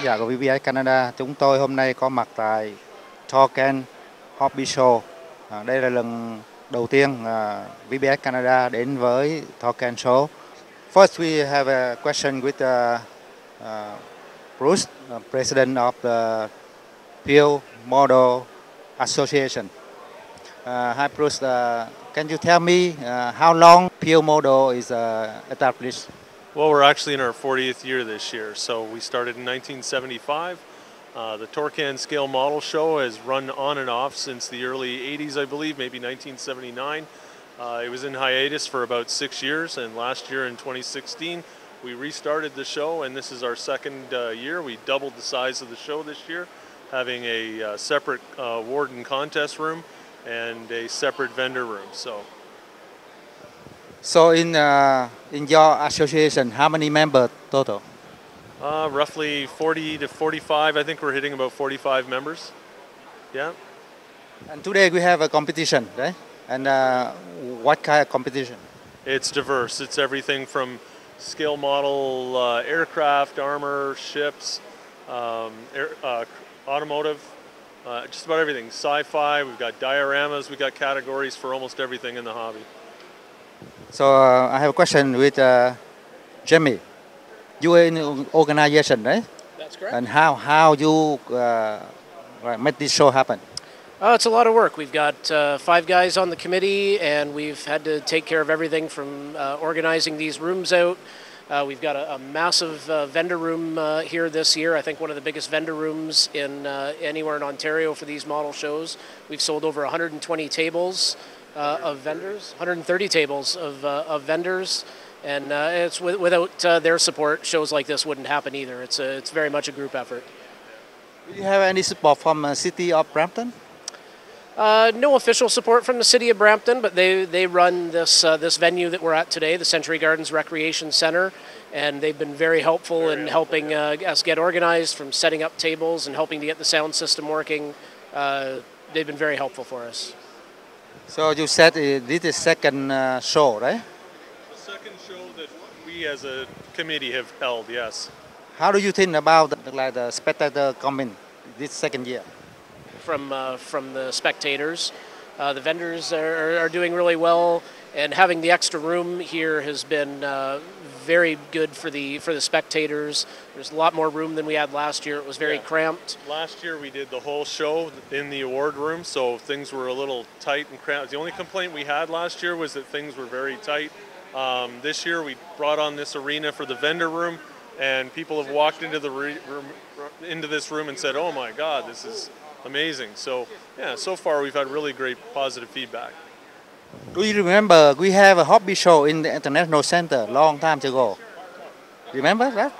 giả của VBS Canada. Chúng tôi hôm nay có mặt tại Torcan Hobby Show. Đây là lần đầu tiên VBS Canada đến với Torcan Show. First, we have a question with Bruce, President of the Peel Model Association. Hi Bruce, can you tell me how long Peel Model is established? Well, we're actually in our 40th year this year. So we started in 1975. The Torcan Scale Model Show has run on and off since the early 80s, I believe, maybe 1979. It was in hiatus for about 6 years, and last year in 2016, we restarted the show, and this is our second year. We doubled the size of the show this year, having a separate award and contest room and a separate vendor room. So in your association, how many members total? Roughly 40 to 45. I think we're hitting about 45 members. Yeah. And today we have a competition, right? And what kind of competition? It's diverse. It's everything from scale model aircraft, armor, ships, automotive, just about everything. Sci-fi, we've got dioramas, we've got categories for almost everything in the hobby. So I have a question with Jimmy. You are in an organization, right? That's correct. And how you make this show happen? It's a lot of work. We've got 5 guys on the committee, and we've had to take care of everything from organizing these rooms out. We've got a massive vendor room here this year. I think one of the biggest vendor rooms in anywhere in Ontario for these model shows. We've sold over 120 tables of vendors, 130 tables of vendors, and it's without their support, shows like this wouldn't happen either. It's very much a group effort. Do you have any support from the city of Brampton? No official support from the city of Brampton, but they run this venue that we're at today, the Century Gardens Recreation Center, and they've been very helpful in helping us get organized, from setting up tables and helping to get the sound system working. They've been very helpful for us. So you said this is second show, right? The second show that we as a committee have held, yes. How do you think about the spectator coming this second year? From the spectators, the vendors are doing really well, and having the extra room here has been very good for the spectators. There's a lot more room than we had last year. It was very cramped. Last year we did the whole show in the award room, so things were a little tight and cramped. The only complaint we had last year was that things were very tight. This year we brought on this arena for the vendor room, and people have walked into this room and said, "Oh my God, this is amazing." So yeah, so far we've had really great positive feedback. Do you remember we have a hobby show in the International Center long time ago? Remember that?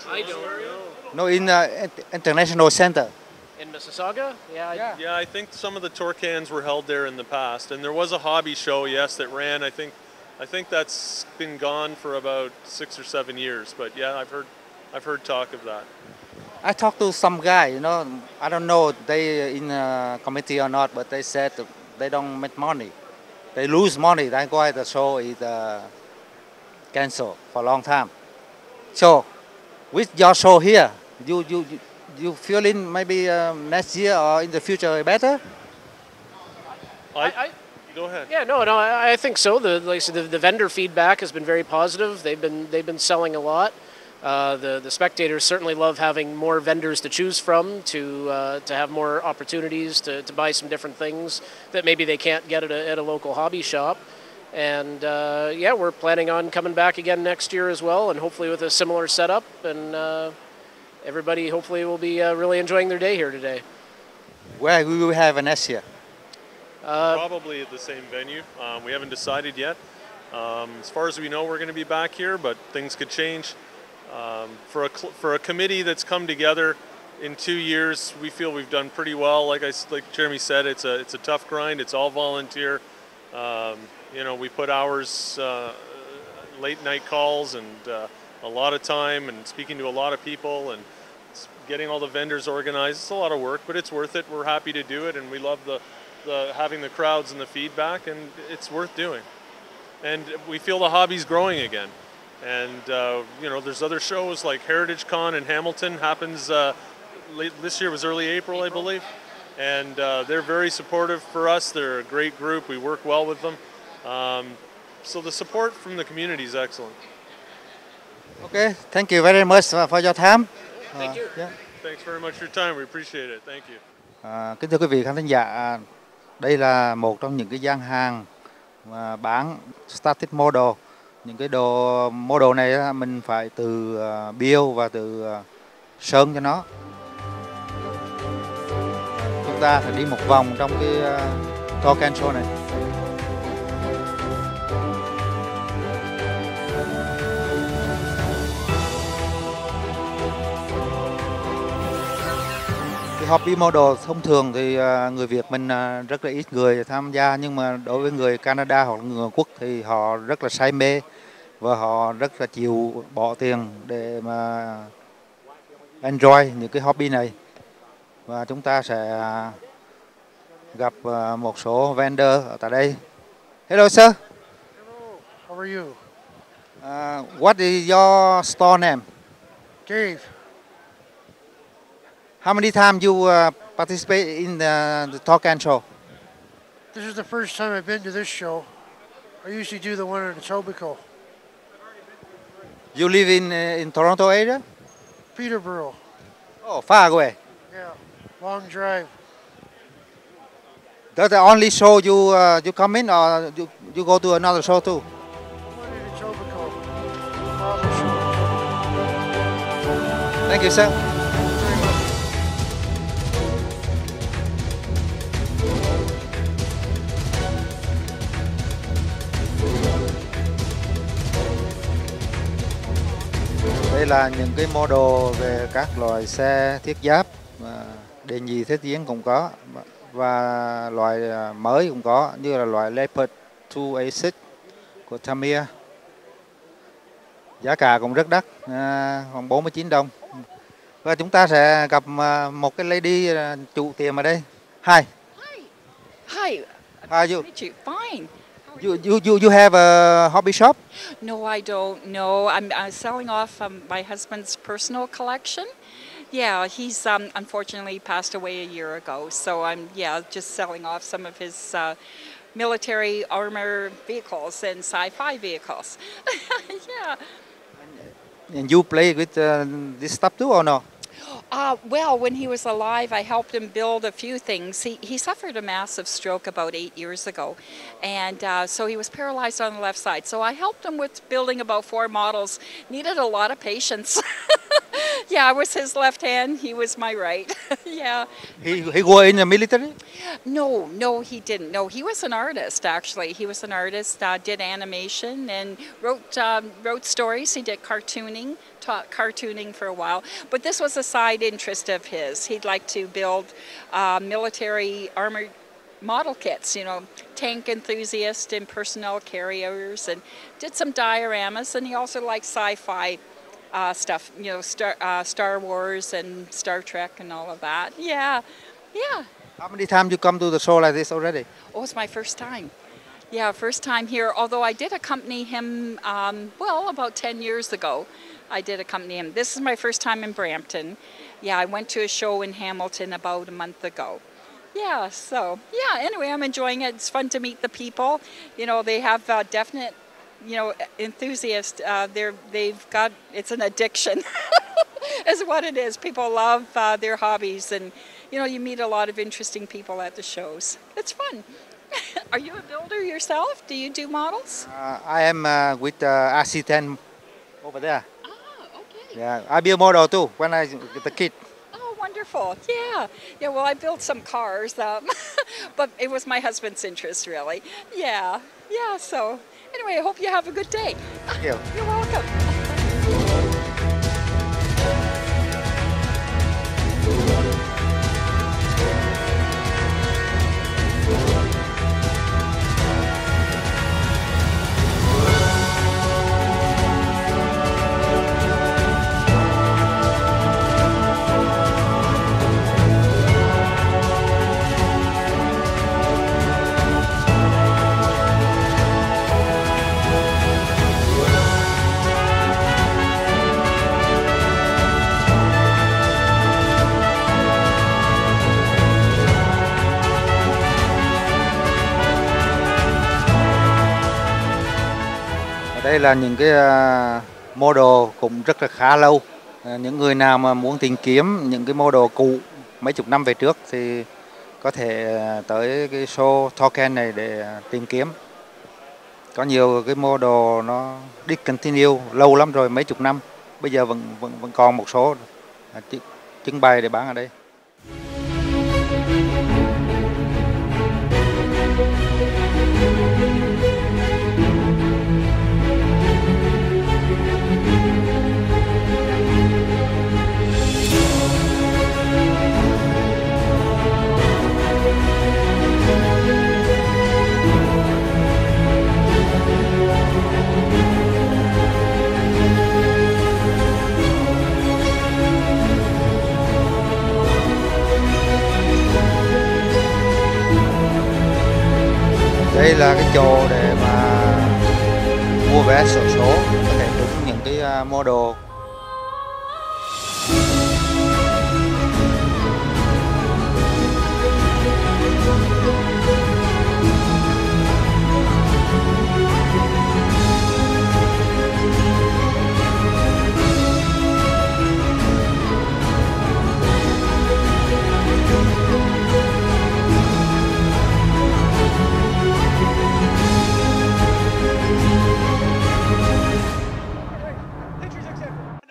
I don't. No, in the International Center. In Mississauga? Yeah. Yeah, I think some of the Torcans were held there in the past, and there was a hobby show, yes, that ran. I think that's been gone for about 6 or 7 years. But yeah, I've heard talk of that. I talked to some guy, I don't know they in a committee or not, but they said they don't make money. They lose money, that's why the show is canceled for a long time. So, with your show here, you feeling maybe next year or in the future better? Go ahead. Yeah, no, I think so. The vendor feedback has been very positive. They've been selling a lot. The spectators certainly love having more vendors to choose from, to have more opportunities to buy some different things that maybe they can't get at a local hobby shop. And yeah, we're planning on coming back again next year as well, and hopefully with a similar setup, and everybody hopefully will be really enjoying their day here today. Where we will have next year? Probably at the same venue. We haven't decided yet. As far as we know, we're going to be back here, but things could change. For a committee that's come together in 2 years, we feel we've done pretty well. Like Jeremy said, it's a tough grind. It's all volunteer. We put hours, late night calls, and a lot of time, and speaking to a lot of people, and getting all the vendors organized. It's a lot of work, but it's worth it. We're happy to do it, and we love having the crowds and the feedback, and it's worth doing. And we feel the hobby's growing again. And there's other shows like Heritage Con in Hamilton happens this year was early April, I believe. And they're very supportive for us. They're a great group. We work well with them. So the support from the community is excellent. Okay, thank you very much for your time. Thank you. Yeah. Thanks very much for your time. We appreciate it. Thank you. Kính thưa quý vị khán thính giả, đây là một trong những cái gian hàng mà bán static model. Những cái đồ model này mình phải từ build và từ sơn cho nó. Chúng ta phải đi một vòng trong cái Torcan show này. Cái hobby model thông thường thì người Việt mình rất là ít người tham gia, nhưng mà đối với người Canada hoặc người Hàn Quốc thì họ rất là say mê và họ rất là chịu bỏ tiền để mà enjoy những cái hobby này. Và chúng ta sẽ gặp một số vendor ở tại đây. Hello sir. Hello, how are you? What is your store name? Dave. How many times you participate in the Torcan show? This is the first time I've been to this show. I usually do the one in Etobicoke. You live in Toronto area? Peterborough. Oh, far away. Yeah, long drive. That's the only show you come in, or you go to another show too? The one in Etobicoke. Model show. Thank you, sir. Very much. Đây là những cái model về các loại xe thiết giáp, đề nhị thế chiến cũng có, và loại mới cũng có, như là loại Leopard 2A6 của Tamiya. Giá cả cũng rất đắt, khoảng 49 đồng. Và chúng ta sẽ gặp một cái lady chủ tiệm ở đây. Hi. Hi. Hi. How are you? Meet you. Fine. You have a hobby shop? No, I don't. No, I'm selling off my husband's personal collection. Yeah, he's unfortunately passed away a year ago. So I'm just selling off some of his military armor vehicles and sci-fi vehicles. Yeah. And you play with this stuff too, or no? Well, when he was alive, I helped him build a few things. He suffered a massive stroke about 8 years ago, and so he was paralyzed on the left side. So I helped him with building about 4 models. Needed a lot of patience. Yeah, I was his left hand. He was my right. Yeah. He was in the military? No, he didn't. No, he was an artist, actually. He was an artist, did animation and wrote stories. He did cartooning, taught cartooning for a while. But this was a side interest of his. He'd like to build military armored model kits, tank enthusiast and personnel carriers, and did some dioramas. And he also liked sci-fi stuff, Star Wars and Star Trek and all of that. Yeah. How many times you come to the show like this already? Oh, it's my first time. Yeah, first time here. Although I did accompany him, about 10 years ago. I did accompany him. This is my first time in Brampton. Yeah, I went to a show in Hamilton about a month ago. Yeah, so, anyway, I'm enjoying it. It's fun to meet the people. They have definite, enthusiasts. They've got, it's an addiction is what it is. People love their hobbies, and, you meet a lot of interesting people at the shows. It's fun. Are you a builder yourself? Do you do models? I am with RC10 over there. Okay. Yeah, I build model too when I get the kid. Oh, wonderful. Yeah, well, I built some cars, but it was my husband's interest, really. Yeah, so anyway, I hope you have a good day. Thank you. You're welcome. Đây là những cái model cũng rất là khá lâu. Những người nào mà muốn tìm kiếm những cái model cũ mấy chục năm về trước thì có thể tới cái show Torcan này để tìm kiếm. Có nhiều cái model nó discontinue lâu lắm rồi, mấy chục năm. Bây giờ vẫn còn một số trưng bày để bán ở đây. Đây là cái chỗ để mà mua vé xổ số, có thể trúng những cái model.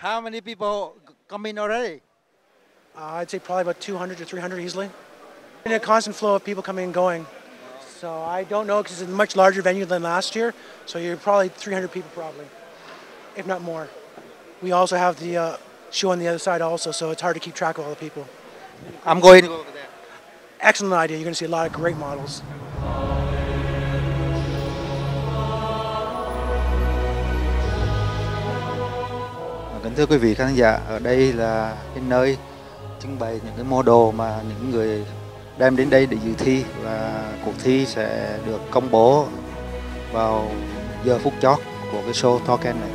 How many people come in already? I'd say probably about 200 to 300 easily. And a constant flow of people coming and going. So I don't know because it's a much larger venue than last year. So you're probably 300 people probably, if not more. We also have the show on the other side also, so it's hard to keep track of all the people. I'm going to go over there. Excellent idea. You're going to see a lot of great models. Kính thưa quý vị khán giả, ở đây là cái nơi trưng bày những cái model mà những người đem đến đây để dự thi, và cuộc thi sẽ được công bố vào giờ phút chót của cái show Torcan này.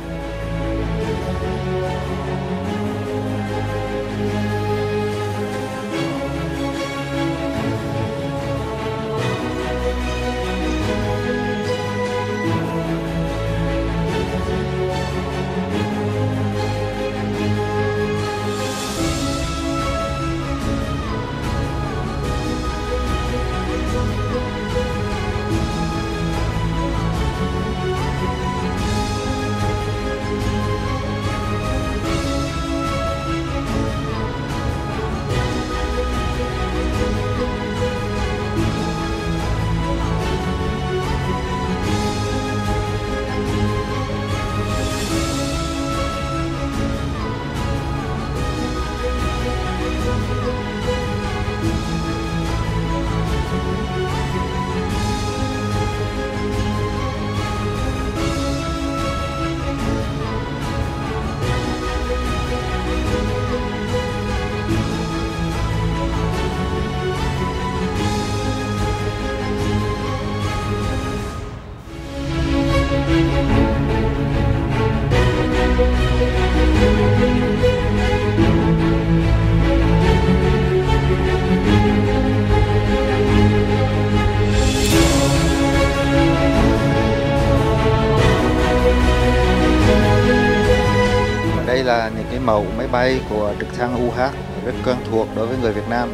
Đây là những cái mẫu máy bay của trực thăng UH rất quen thuộc đối với người Việt Nam.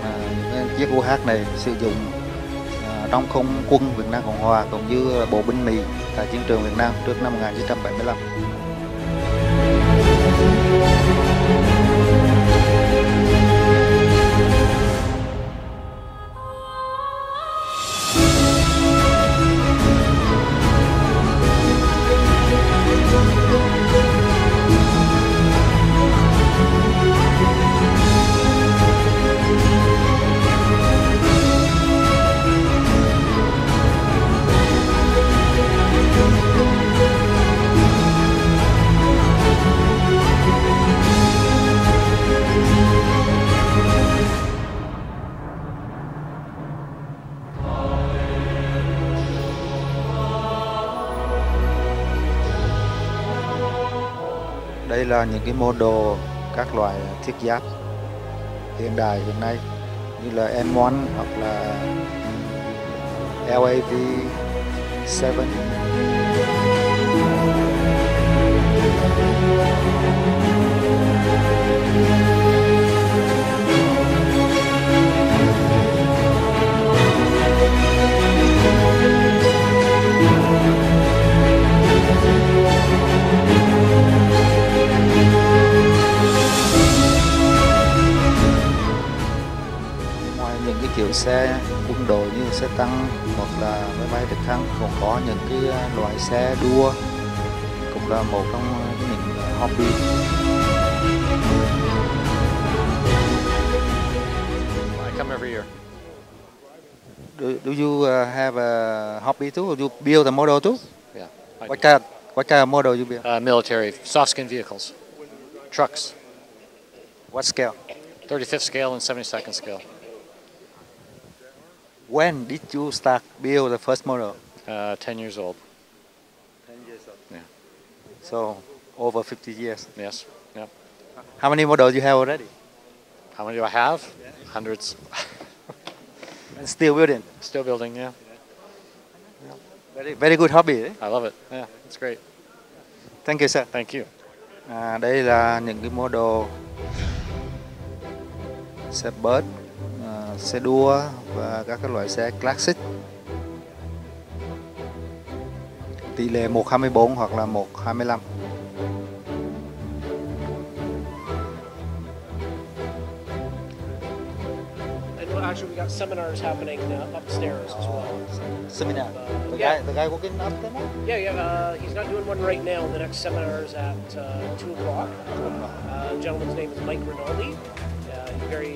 Chiếc UH này sử dụng trong không quân Việt Nam Cộng Hòa cũng như bộ binh Mỹ tại chiến trường Việt Nam trước năm 1975. Đây là những cái model các loại thiết giáp hiện đại hiện nay như là M1 hoặc là LAV-7. Những cái kiểu xe quân đội như xe tăng hoặc là máy bay trực thăng, còn có những cái loại xe đua cũng là một trong những hobby. I come every year. Do you have a hobby too? Or you build a model too? Yeah. What kind of model you build? Military, soft skin vehicles, trucks, What scale? 35th scale and 72nd scale. When did you start build the first model? 10 years old. 10 years old. Yeah. So over 50 years. Yes. Yep. How many models you have already? How many do I have? Hundreds. And still building. Still building. Yeah. Very good hobby. Eh? I love it. Yeah, it's great. Thank you, sir. Thank you. Đây là những cái model xe bus, xe đua và các cái loại xe classic. Tỷ lệ 1:24 hoặc là 1:25. And actually, we got seminars happening upstairs as well. Seminar. The Yeah. guy working up there now? Yeah. He's not doing one right now. The next seminar is at 2 o'clock. The gentleman's name is Mike Rinaldi. He's a very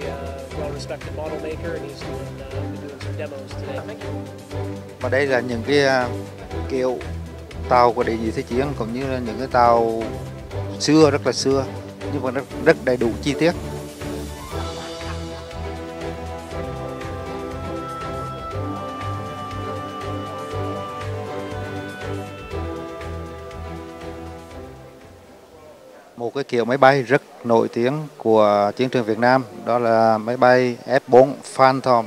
well-respected model maker, and he's been doing some demos today. Và đây là những cái kiểu tàu của đệ nhị thế chiến cũng như là những cái tàu xưa, rất là xưa nhưng mà rất đầy đủ chi tiết. Một cái kiểu máy bay rất nổi tiếng của chiến trường Việt Nam đó là máy bay F4 Phantom.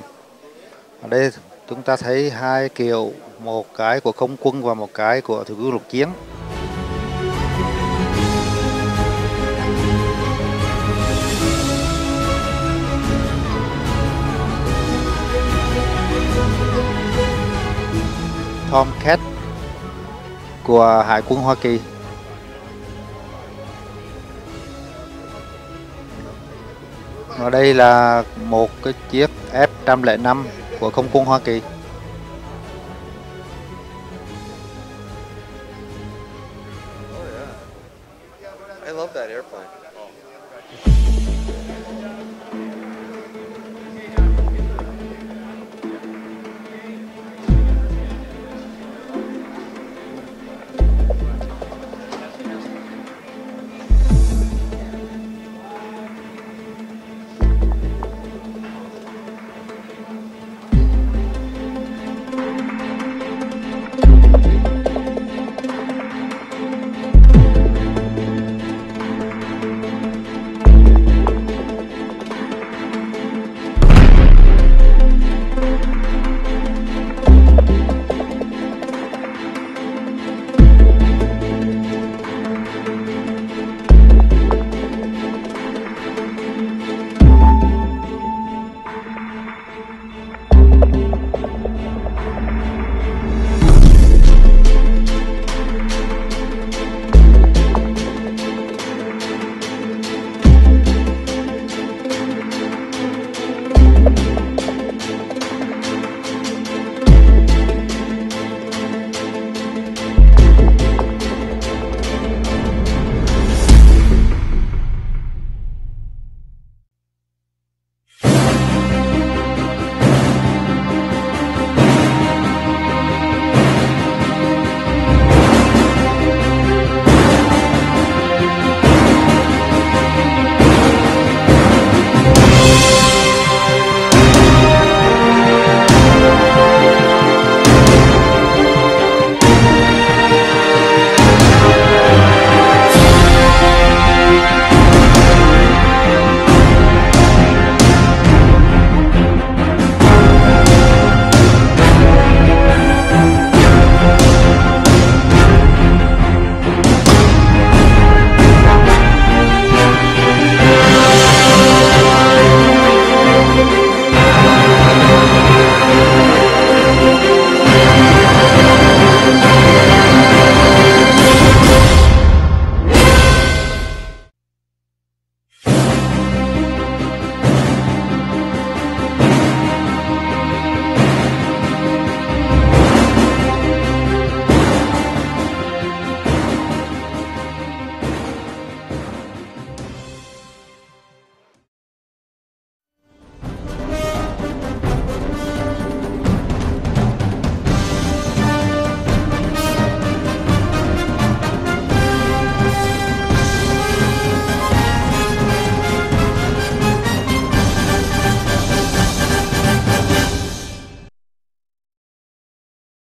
Ở đây chúng ta thấy hai kiểu, một cái của không quân và một cái của thủy quân lục chiến. Tomcat của Hải quân Hoa Kỳ. Ở đây là một cái chiếc F-105 của không quân Hoa Kỳ. I love that airplane. Thank you.